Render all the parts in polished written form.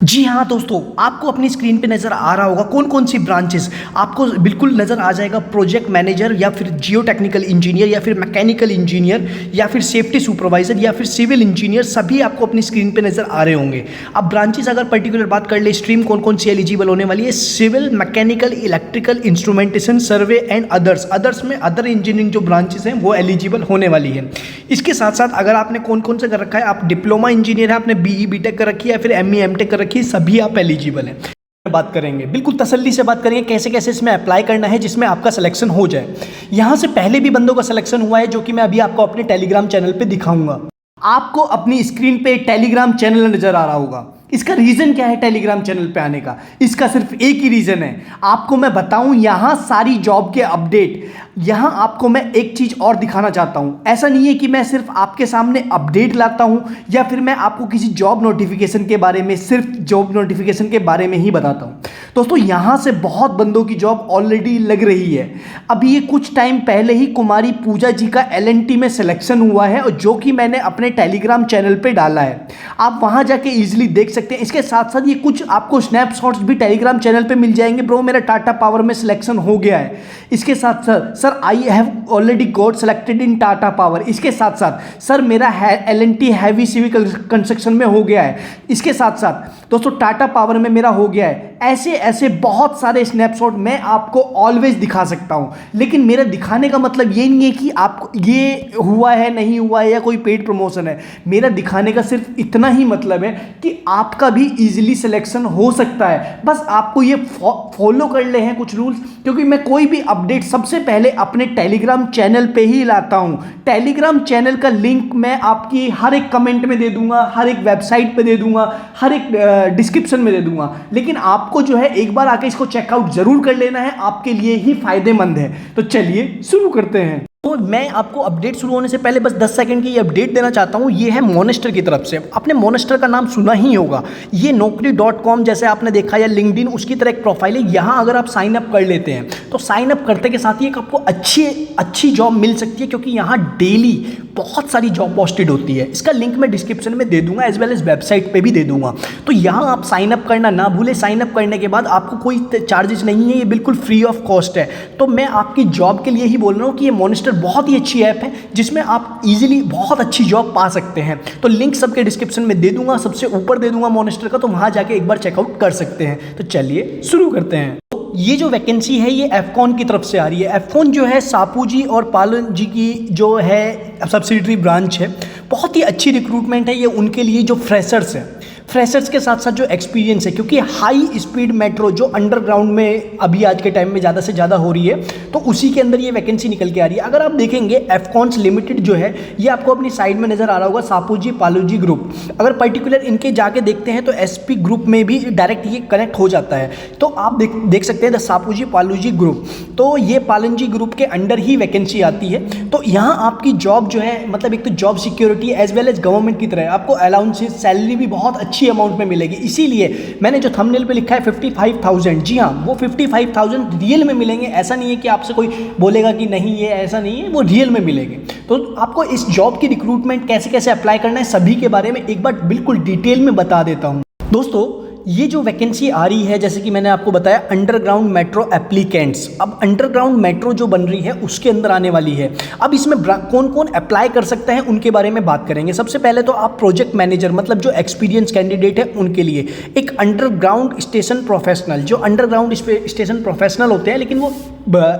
जी हाँ दोस्तों, आपको अपनी स्क्रीन पे नज़र आ रहा होगा कौन कौन सी ब्रांचेस आपको बिल्कुल नज़र आ जाएगा। प्रोजेक्ट मैनेजर या फिर जियो टेक्निकल इंजीनियर या फिर मैकेनिकल इंजीनियर या फिर सेफ्टी सुपरवाइजर या फिर सिविल इंजीनियर, सभी आपको अपनी स्क्रीन पे नज़र आ रहे होंगे। अब ब्रांचेस अगर पर्टिकुलर बात कर ले, स्ट्रीम कौन कौन सी एलिजिबल होने वाली है, civil, mechanical, electrical, instrumentation, survey and others में अदर इंजीनियरिंग जो ब्रांचेस हैं वो एलिजिबल होने वाली है। इसके साथ साथ अगर आपने कौन कौन सा कर रखा है, आप डिप्लोमा इंजीनियर है, आपने बीई बीटेक कर रखी है या फिर एमई एमटेक कर रखी है, सभी आप एलिजिबल हैं। बात करेंगे, बिल्कुल तसल्ली से बात करेंगे कैसे कैसे इसमें अप्लाई करना है जिसमें आपका सिलेक्शन हो जाए। यहां से पहले भी बंदों का सिलेक्शन हुआ है जो कि मैं अभी आपको अपने टेलीग्राम चैनल पे दिखाऊंगा। आपको अपनी स्क्रीन पे टेलीग्राम चैनल नजर आ रहा होगा। इसका रीज़न क्या है टेलीग्राम चैनल पे आने का? इसका सिर्फ एक ही रीज़न है, आपको मैं बताऊं यहाँ सारी जॉब के अपडेट। यहाँ आपको मैं एक चीज़ और दिखाना चाहता हूँ, ऐसा नहीं है कि मैं सिर्फ आपके सामने अपडेट लाता हूँ या फिर मैं आपको किसी जॉब नोटिफिकेशन के बारे में, सिर्फ जॉब नोटिफिकेशन के बारे में ही बताता हूँ। दोस्तों यहाँ से बहुत बंदों की जॉब ऑलरेडी लग रही है। अभी ये कुछ टाइम पहले ही कुमारी पूजा जी का LNT में सिलेक्शन हुआ है और जो कि मैंने अपने टेलीग्राम चैनल पे डाला है, आप वहाँ जाके ईजिली देख सकते हैं। इसके साथ साथ ये कुछ आपको स्नैपशॉट्स भी टेलीग्राम चैनल पे मिल जाएंगे। ब्रो मेरा टाटा पावर में सिलेक्शन हो गया है। इसके साथ साथ sir I have already got selected in Tata power. इसके साथ साथ सर मेरा LNT हैवी सिविल कंस्ट्रक्शन में हो गया है। इसके साथ साथ दोस्तों टाटा पावर में मेरा हो गया है। ऐसे ऐसे बहुत सारे स्नैपशॉट मैं आपको ऑलवेज दिखा सकता हूं, लेकिन मेरा दिखाने का मतलब ये नहीं है कि आपको ये हुआ है नहीं हुआ है या कोई पेड प्रमोशन है। मेरा दिखाने का सिर्फ इतना ही मतलब है कि आपका भी इजीली सिलेक्शन हो सकता है। बस आपको ये फॉलो कर ले हैं कुछ रूल्स, क्योंकि मैं कोई भी अपडेट सबसे पहले अपने टेलीग्राम चैनल पे ही लाता हूं। टेलीग्राम चैनल का लिंक मैं आपकी हर एक कमेंट में दे दूंगा, हर एक वेबसाइट पे दे दूंगा, हर एक डिस्क्रिप्शन में दे दूंगा, लेकिन आपको जो है एक बार आके इसको चेकआउट जरूर कर लेना है, आपके लिए ही फायदेमंद है। तो चलिए शुरू करते हैं। तो मैं आपको अपडेट शुरू होने से पहले बस 10 सेकंड की ये अपडेट देना चाहता हूँ। ये है मोनेस्टर की तरफ से। आपने मोनेस्टर का नाम सुना ही होगा। ये Naukri.com जैसे आपने देखा या लिंक्डइन, उसकी तरह एक प्रोफाइल है। यहाँ अगर आप साइन अप कर लेते हैं तो साइन अप करते के साथ ही एक आपको अच्छी जॉब मिल सकती है, क्योंकि यहाँ डेली बहुत सारी जॉब पोस्टेड होती है। इसका लिंक मैं डिस्क्रिप्शन में दे दूंगा, एज वेल एज वेबसाइट पे भी दे दूंगा। तो यहाँ आप साइन अप करना ना भूलें। साइन अप करने के बाद आपको कोई चार्जेस नहीं है, ये बिल्कुल फ्री ऑफ कॉस्ट है। तो मैं आपकी जॉब के लिए ही बोल रहा हूँ कि ये मोनेस्टर बहुत ही अच्छी ऐप है जिसमें आप इजीली बहुत अच्छी जॉब पा सकते हैं। तो लिंक सबके डिस्क्रिप्शन में दे दूंगा, सबसे ऊपर दे दूंगा मोनेस्टर का, तो वहाँ जाके एक बार चेकआउट कर सकते हैं। तो चलिए शुरू करते हैं। ये जो वैकेंसी है ये एफकॉन की तरफ से आ रही है। एफकॉन जो है सापू जी और पालन जी की जो है सब्सिडियरी ब्रांच है। बहुत ही अच्छी रिक्रूटमेंट है ये उनके लिए जो फ्रेशर्स हैं। फ्रेशर्स के साथ साथ जो एक्सपीरियंस है, क्योंकि हाई स्पीड मेट्रो जो अंडरग्राउंड में अभी आज के टाइम में ज़्यादा से ज़्यादा हो रही है, तो उसी के अंदर ये वैकेंसी निकल के आ रही है। अगर आप देखेंगे एफकॉन्स लिमिटेड जो है ये आपको अपनी साइड में नज़र आ रहा होगा, सापूजी पालूजी ग्रुप। अगर पर्टिकुलर इनके जाके देखते हैं तो SP ग्रुप में भी डायरेक्ट ये कनेक्ट हो जाता है। तो आप देख सकते हैं द सापूजी पालूजी ग्रुप, तो ये पालनजी ग्रुप के अंडर ही वैकेंसी आती है। तो यहाँ आपकी जॉब जो है, मतलब एक तो job security as well as government की तरह आपको अलाउंसेस, सैलरी भी बहुत अच्छी अमाउंट में मिलेगी। इसीलिए मैंने जो थंबनेल पे लिखा है 55,000, जी हाँ वो 55,000 रियल में मिलेंगे। ऐसा नहीं है कि आपसे कोई बोलेगा कि नहीं ये ऐसा नहीं है, वो रियल में मिलेंगे। तो आपको इस जॉब की रिक्रूटमेंट कैसे कैसे अप्लाई करना है सभी के बारे में एक बार बिल्कुल डिटेल में बता देता हूँ। दोस्तों ये जो वैकेंसी आ रही है, जैसे कि मैंने आपको बताया, अंडरग्राउंड मेट्रो एप्लीकेंट्स। अब अंडरग्राउंड मेट्रो जो बन रही है उसके अंदर आने वाली है। अब इसमें कौन कौन अप्लाई कर सकते हैं उनके बारे में बात करेंगे। सबसे पहले तो आप प्रोजेक्ट मैनेजर, मतलब जो एक्सपीरियंस कैंडिडेट है उनके लिए। एक अंडरग्राउंड स्टेशन प्रोफेशनल, जो अंडरग्राउंड स्टेशन प्रोफेशनल होते हैं लेकिन वो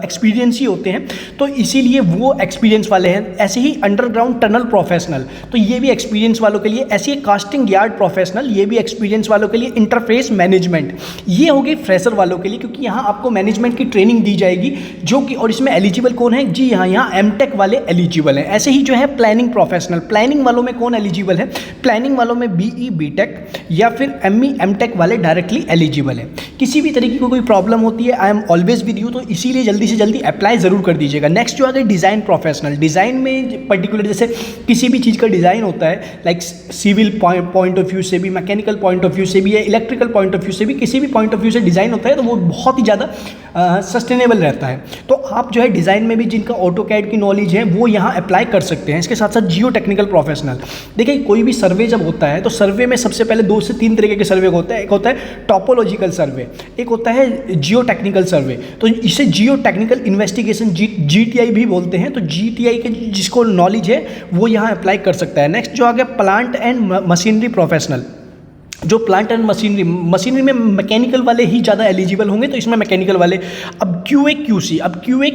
एक्सपीरियंस ही होते हैं, तो इसीलिए वो एक्सपीरियंस वाले हैं। ऐसे ही अंडरग्राउंड टनल प्रोफेशनल, तो ये भी एक्सपीरियंस वालों के लिए। ऐसे ही कास्टिंग यार्ड प्रोफेशनल, ये भी एक्सपीरियंस वालों के लिए। इंटरफेस मैनेजमेंट, ये होगी फ्रेशर वालों के लिए, क्योंकि यहाँ आपको मैनेजमेंट की ट्रेनिंग दी जाएगी जो कि, और इसमें एलिजिबल कौन है, जी हाँ यहाँ एमटेक वाले एलिजिबल हैं। ऐसे ही जो है प्लानिंग प्रोफेशनल, प्लानिंग वालों में कौन एलिजिबल है, प्लानिंग वालों में BE बीटेक या फिर ME एमटेक वाले डायरेक्टली एलिजिबल है। किसी भी तरीके की कोई प्रॉब्लम होती है, I am always with you, तो इसीलिए जल्दी से जल्दी अप्लाई जरूर कर दीजिएगा। नेक्स्ट जो आ गई डिज़ाइन प्रोफेशनल। डिज़ाइन में पर्टिकुलर जैसे किसी भी चीज़ का डिज़ाइन होता है, like civil point of view से भी, मैकेनिकल पॉइंट ऑफ व्यू से भी, या इलेक्ट्रिकल पॉइंट ऑफ व्यू से भी, किसी भी पॉइंट ऑफ व्यू से डिज़ाइन होता है, तो वो बहुत ही ज़्यादा सस्टेनेबल रहता है। तो आप जो है डिज़ाइन में भी जिनका ऑटोकैड की नॉलेज है वो यहाँ अप्लाई कर सकते हैं। इसके साथ साथ जियो टेक्निकल प्रोफेशनल, देखिए कोई भी सर्वे जब होता है तो सर्वे में सबसे पहले 2 से 3 तरीके के सर्वे होते हैं। एक होता है टॉपोलॉजिकल सर्वे, एक होता है जियो टेक्निकल सर्वे। तो इसे जियो टेक्निकल इन्वेस्टिगेशन GTI भी बोलते हैं। तो GTI के जिसको नॉलेज है वो यहाँ अप्लाई कर सकता है। नेक्स्ट जो आ गया प्लांट एंड मशीनरी प्रोफेशनल, जो प्लांट एंड मशीनरी में मैकेनिकल वाले ही ज़्यादा एलिजिबल होंगे, तो इसमें मैकेनिकल वाले। अब QA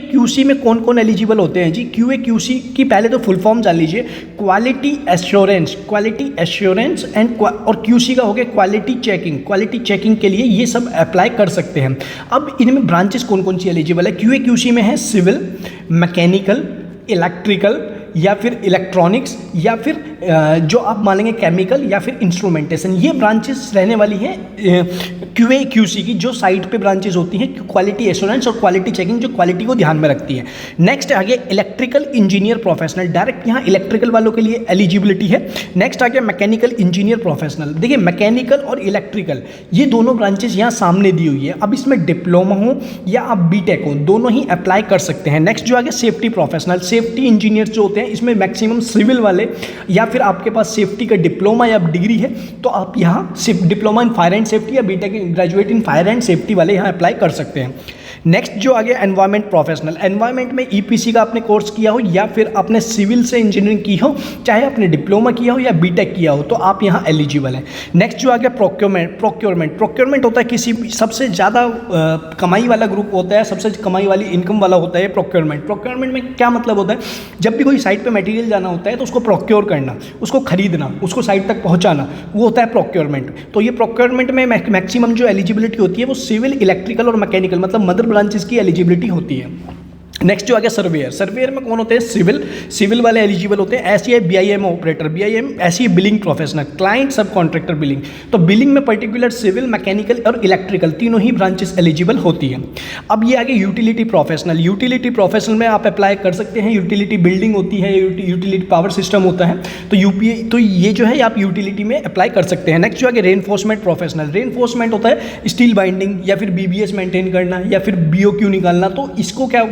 QC में कौन कौन एलिजिबल होते हैं जी? QA QC की पहले तो फुल फॉर्म जान लीजिए, क्वालिटी एश्योरेंस एंड, और QC का हो गया क्वालिटी चेकिंग के लिए ये सब अप्लाई कर सकते हैं। अब इनमें ब्रांचेस कौन कौन सी एलिजिबल है? QA QC में है सिविल, मैकेनिकल, इलेक्ट्रिकल या फिर इलेक्ट्रॉनिक्स, या फिर जो आप मानेंगे केमिकल, या फिर इंस्ट्रूमेंटेशन। ये ब्रांचेस रहने वाली हैं QA QC की, जो साइट पे ब्रांचेस होती हैं क्वालिटी एश्योरेंस और क्वालिटी चेकिंग, जो क्वालिटी को ध्यान में रखती है। नेक्स्ट आगे इलेक्ट्रिकल इंजीनियर प्रोफेशनल, डायरेक्ट यहाँ इलेक्ट्रिकल वालों के लिए एलिजिबिलिटी है। नेक्स्ट आगे मैकेनिकल इंजीनियर प्रोफेशनल, देखिए मैकेनिकल और इलेक्ट्रिकल ये दोनों ब्रांचेस यहाँ सामने दी हुई है। अब इसमें डिप्लोमा हो या आप BTech हो, दोनों ही अप्लाई कर सकते हैं। नेक्स्ट जो आगे सेफ्टी प्रोफेशनल, सेफ्टी इंजीनियर जो होते हैं इसमें मैक्सिमम सिविल वाले, या फिर आपके पास सेफ्टी का डिप्लोमा या डिग्री है तो आप यहाँ diploma in fire and safety या BTech graduate in fire and safety वाले यहाँ अप्लाई कर सकते हैं। नेक्स्ट जो आ गया एनवायरमेंट प्रोफेशनल, एनवायरमेंट में EPC का आपने कोर्स किया हो या फिर आपने सिविल से इंजीनियरिंग की हो, चाहे आपने डिप्लोमा किया हो या BTech किया हो, तो आप यहाँ एलिजिबल हैं। नेक्स्ट जो आ गया प्रोक्योरमेंट होता है किसी सबसे ज़्यादा कमाई वाला ग्रुप होता है, सबसे कमाई वाली इनकम वाला होता है प्रोक्योरमेंट में क्या मतलब होता है? जब भी कोई साइट पर मटेरियल जाना होता है तो उसको प्रोक्योर करना, उसको खरीदना, उसको साइट तक पहुँचाना, वो होता है प्रोक्योरमेंट। तो ये प्रोक्योरमेंट में मैक्सिमम जो एलिजिबिलिटी होती है वो सिविल, इलेक्ट्रिकल और मैकेनिकल, मतलब मदर ब्रांचेस की एलिजिबिलिटी होती है। नेक्स्ट जो आ गया सर्वेयर में कौन होते हैं? सिविल वाले एलिजिबल होते हैं। ऐसी है BIM ऑपरेटर, BIM ऐसी है बिलिंग प्रोफेशनल, क्लाइंट सब कॉन्ट्रैक्टर बिलिंग। तो बिलिंग में पर्टिकुलर सिविल, मैकेनिकल और इलेक्ट्रिकल तीनों ही ब्रांचेस एलिजिबल होती हैं। अब ये आगे यूटिलिटी प्रोफेशनल में आप अप्लाई कर सकते हैं। यूटिलिटी बिल्डिंग होती है, यूटिलिटी पावर सिस्टम होता है, तो ये जो है आप यूटिलिटी में अप्लाई कर सकते हैं। नेक्स्ट जो आगे रेनफोर्समेंट प्रोफेशनल, रेनफोर्समेंट होता है स्टील बाइंडिंग या फिर BBS मेंटेन करना या फिर BOQ निकालना। तो इसको क्या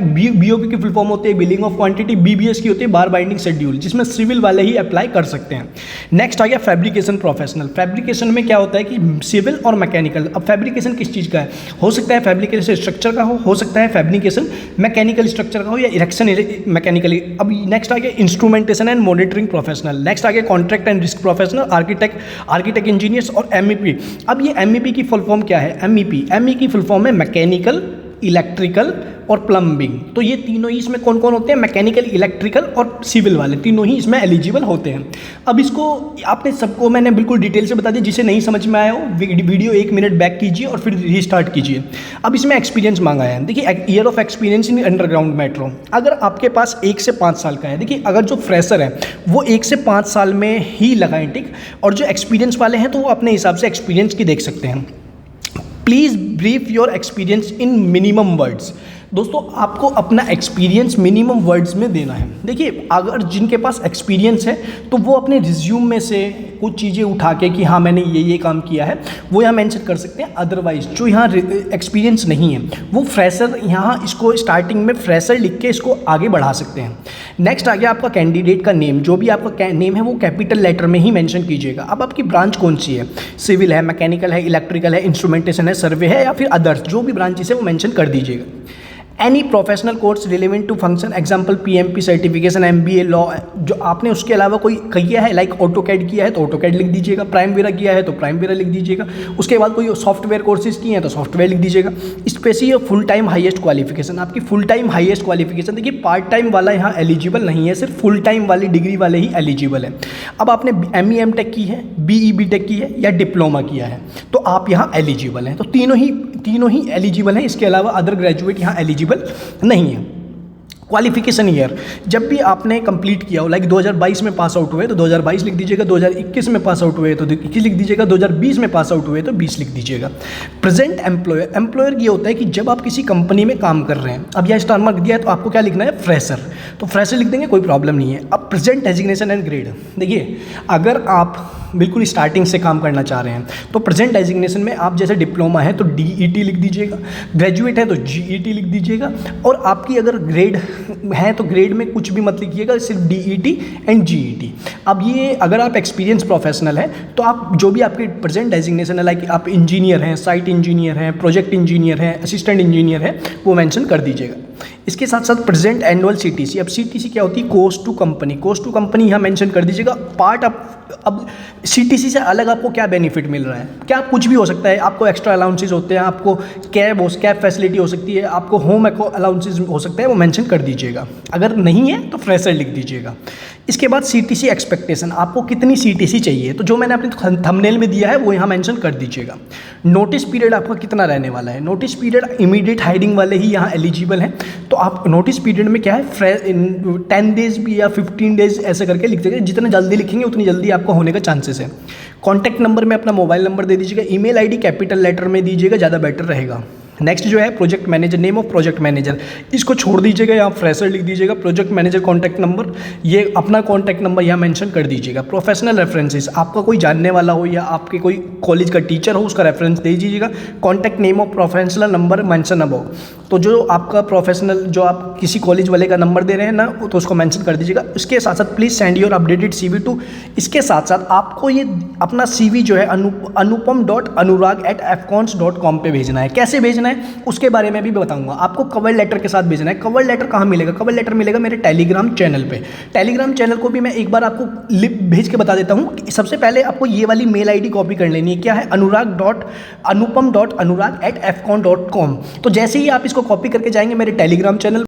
BOQ की फुल फॉर्म होती है बिलिंग ऑफ क्वांटिटी, BBS की होती है बार बाइंडिंग शेड्यूल, जिसमें सिविल वाले ही अप्लाई कर सकते हैं। नेक्स्ट आ गया फैब्रिकेशन प्रोफेशनल, फैब्रिकेशन में क्या होता है कि सिविल और मैकेनिकल। अब फैब्रिकेशन किस चीज़ का है? हो सकता है फैब्रिकेशन स्ट्रक्चर का हो सकता है फैब्रिकेशन मैकेनिकल स्ट्रक्चर का हो, या इरेक्शन मैकेनिकली। अब नेक्स्ट आ गया instrumentation and monitoring professional. Next आ गया contract and risk professional, architect engineers और MEP। अब ये MEP की फुल फॉर्म क्या है? MEP की फुल फॉर्म है मैकेनिकल, इलेक्ट्रिकल और प्लम्बिंग। तो ये तीनों ही इसमें कौन कौन होते हैं? मैकेनिकल, इलेक्ट्रिकल और सिविल वाले तीनों ही इसमें एलिजिबल होते हैं। अब इसको आपने सबको मैंने बिल्कुल डिटेल से बता दिया, जिसे नहीं समझ में आया हो वीडियो 1 मिनट बैक कीजिए और फिर रीस्टार्ट कीजिए। अब इसमें एक्सपीरियंस मांगा है, देखिए year of experience in underground metro. अगर आपके पास 1 से 5 साल का है, देखिए अगर जो फ्रेशर है वो 1 से 5 साल में ही लगाएं टिक, और जो एक्सपीरियंस वाले हैं तो वो अपने हिसाब से एक्सपीरियंस की देख सकते हैं। Please brief your experience in minimum words. दोस्तों आपको अपना एक्सपीरियंस मिनिमम वर्ड्स में देना है। देखिए अगर जिनके पास एक्सपीरियंस है तो वो अपने रिज्यूम में से कुछ चीज़ें उठा के कि हाँ मैंने ये काम किया है वो यहाँ मेंशन कर सकते हैं। अदरवाइज जो यहाँ एक्सपीरियंस नहीं है वो फ्रेशर, यहाँ इसको स्टार्टिंग में फ्रेशर लिख के इसको आगे बढ़ा सकते हैं। नेक्स्ट आ गया आपका कैंडिडेट का नेम, जो भी आपका नेम है वो कैपिटल लेटर में ही मेंशन कीजिएगा। अब आपकी ब्रांच कौन सी है? सिविल है, मैकेनिकल है, इलेक्ट्रिकल है, इंस्ट्रूमेंटेशन है, सर्वे है या फिर अदर्स, जो भी ब्रांचेस है वो मेंशन कर दीजिएगा। Any professional course relevant to function, example PMP certification, MBA, law, जो आपने उसके अलावा कोई किया है, लाइक ऑटोकैड किया है तो ऑटोकैड लिख दीजिएगा, प्राइमवेरा किया है तो प्राइमवेरा लिख दीजिएगा, उसके बाद कोई सॉफ्टवेयर कोर्सेज किए हैं तो सॉफ्टवेयर लिख दीजिएगा। Specially full time highest qualification, आपकी फुल टाइम हाईएस्ट क्वालिफिकेशन, देखिए पार्ट टाइम वाला यहाँ एलिजिबल नहीं है, सिर्फ फुल टाइम वाली डिग्री वाले ही एलिजिबल है। अब आपने ME MTech की है, BE BTech की है या डिप्लोमा किया है तो आप यहाँ एलिजिबल हैं। तो तीनों ही एलिजिबल हैं, इसके अलावा अदर ग्रेजुएट यहाँ एलिजिबल नहीं है। क्वालिफिकेशन ईयर, जब भी आपने कंप्लीट किया हो, लाइक 2022 में पास आउट हुए तो 2022 लिख दीजिएगा, 2021 में पास आउट हुए तो 21 लिख दीजिएगा, 2020 में पास आउट हुए तो 20 लिख दीजिएगा। प्रेजेंट एम्प्लॉयर ये होता है कि जब आप किसी कंपनी में काम कर रहे हैं, अब यह स्टार मार्क दिया है तो आपको क्या लिखना है? फ्रेशर, तो फ्रेशर लिख देंगे, कोई प्रॉब्लम नहीं है। अब प्रेजेंट डेजिग्नेशन एंड ग्रेड, देखिए अगर आप बिल्कुल स्टार्टिंग से काम करना चाह रहे हैं तो प्रेजेंट डेजिग्नेशन में आप जैसे डिप्लोमा है तो DET लिख दीजिएगा, ग्रेजुएट है तो GET लिख दीजिएगा, और आपकी अगर ग्रेड है तो ग्रेड में कुछ भी मत लिखिएगा, सिर्फ DET एंड GET। अब ये अगर आप एक्सपीरियंस प्रोफेशनल है तो आप जो भी आपके प्रेजेंट डेजिग्नेशन है, लाइक आप इंजीनियर हैं, साइट इंजीनियर हैं, प्रोजेक्ट इंजीनियर हैं, असिस्टेंट इंजीनियर है, वो मेंशन कर दीजिएगा। इसके साथ साथ प्रेजेंट एनुअल CTC, अब CTC क्या होती है, cost to company, cost to company यहाँ मेंशन कर दीजिएगा। पार्ट अब CTC से अलग आपको क्या बेनिफिट मिल रहा है, क्या कुछ भी हो सकता है, आपको एक्स्ट्रा अलाउंसेज होते हैं, आपको कैब फैसिलिटी हो सकती है, आपको होम अलाउंसेज हो सकता है, वो मेंशन कर दीजिएगा। अगर नहीं है तो फ्रेशर लिख दीजिएगा। इसके बाद CTC एक्सपेक्टेशन, आपको कितनी CTC चाहिए, तो जो मैंने अपने थंबनेल में दिया है वो यहाँ मेंशन कर दीजिएगा। नोटिस पीरियड आपका कितना रहने वाला है, नोटिस पीरियड इमीडिएट हायरिंग वाले ही यहाँ एलिजिबल हैं, तो आप नोटिस पीरियड में क्या है 10 डेज भी या 15 डेज ऐसे करके लिख दीजिएगा, जितना जल्दी लिखेंगे उतनी जल्दी आपको होने का चांसेस है। कॉन्टैक्ट नंबर में अपना मोबाइल नंबर दे दीजिएगा, ईमेल आईडी कैपिटल लेटर में दीजिएगा, ज़्यादा बेटर रहेगा। नेक्स्ट जो है project manager, name of project manager, इसको छोड़ दीजिएगा, यहाँ फ्रेशर लिख दीजिएगा। प्रोजेक्ट मैनेजर कॉन्टैक्ट नंबर, ये अपना कॉन्टैक्ट नंबर यहाँ मेंशन कर दीजिएगा। प्रोफेशनल रेफरेंसेस, आपका कोई जानने वाला हो या आपके कोई कॉलेज का टीचर हो उसका रेफरेंस दे दीजिएगा। Contact name of professional number mention above, तो जो आपका प्रोफेशनल जो आप किसी कॉलेज वाले का नंबर दे रहे हैं ना, तो उसको मेंशन कर दीजिएगा। इसके साथ साथ please send your updated CV to, इसके साथ साथ आपको ये अपना CV जो है anupam.anurag@afcons.com पे भेजना है। कैसे भेजना है उसके बारे में भी बताऊंगा। आपको कवर लेटर के साथ भेजना है। कवर लेटर कहाँ मिलेगा, कवर लेटर मिलेगा मेरे टेलीग्राम चैनल पे। टेलीग्राम चैनल को भी मैं एक बार आपको लिंक भेज के बता देता हूँ। सबसे पहले आपको ये वाली मेल ID कॉपी कर लेनी है, क्या है, anupam.anurag@afcon.com। तो जैसे ही आप इसको कॉपी करके जाएंगे मेरे टेलीग्राम चैनल